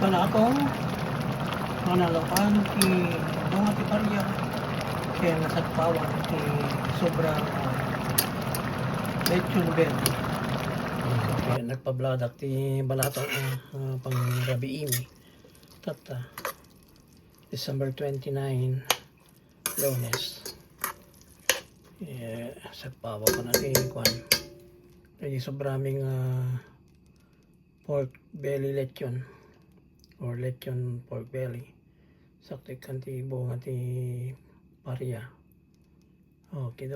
Wala akong manalokan ti mga ti parya kaya nasagpawan ti sobrang lechon bell. Kaya nagpabladak ti balatong pang rabiim tata December 29 Lunes. Sagpawa ko na ti kwan kaya sobraming pork belly lechon or lechon pork belly sakto kan ti bunga ti parya. Okay.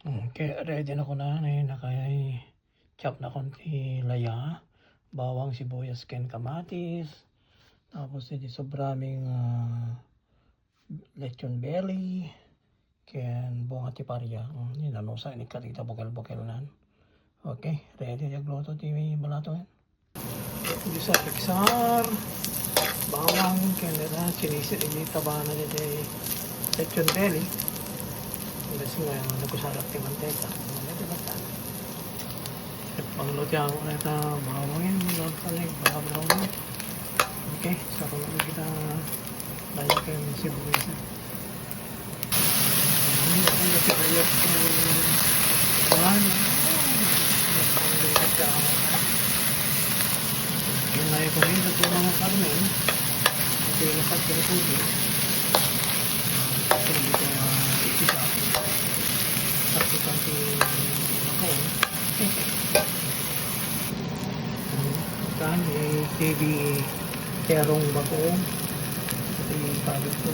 Okay, ready na ko na nakay chop na konti laya, bawang, sibuyas, ken kamatis, tapos iti sobraming lechon belly ken bunga ti parya. Inanusa ni katita bukal-bukal nan. Okay, ready na gluto ti balato yan. Bisar bawang ken na sinisi ni tabana ni lechon belly. Kasi nga nagkusarap ti mantika. Pangluto ako na ito bawang yan. Bawang. Okay, so kung ano kita layak yung sibuyas. Hindi ako nagsibayas ng bahan. Pangluto ako. Yung layak ko rin sa mga karne. Kasi lapat ko na tubig. Pero dito ikisa. Tapos kanti ako. Kan TV terong bako. Ito yung pabit ko.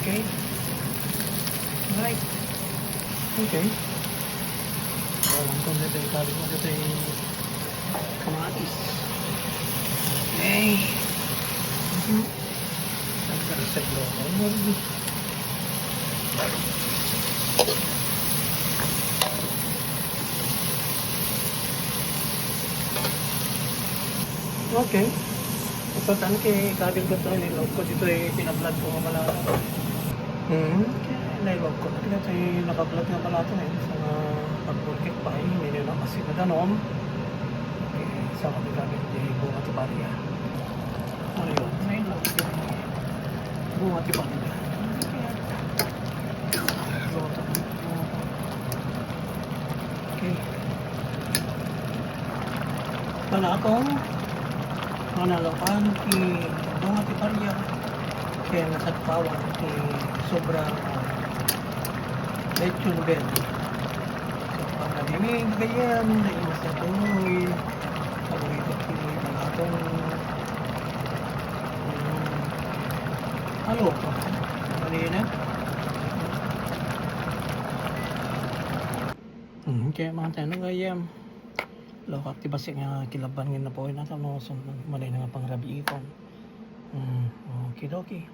Okay. Right. Okay. Walang kong nito yung pabit ko. Ito yung kamatis. Okay. Nagkarasag loko. Okay. Ipatan kay kabil ko ito. Nilog ko dito ay pinablad ko nga pala. Nilog ko. Ito ay nakablad nga pala ito eh. Sa pagburkit pa eh. Hindi nyo na kasi nadanom. Okay. Sa kabil di bunga ti parya. Ano yun? Nilog ko. Bunga ti parya. Okay. Wala akong manalokan ti bunga ti parya kaya nasagpawan ti sobrang lechon bell. So ang nabimig ganyan naimas na tuloy pag-uwitot ti balatong halo ko kanina. Kaya mga tayo nang gayam lokat ti basi nga kilaban nga na po na tamo so malay na nga pang rabi ikon. Okay.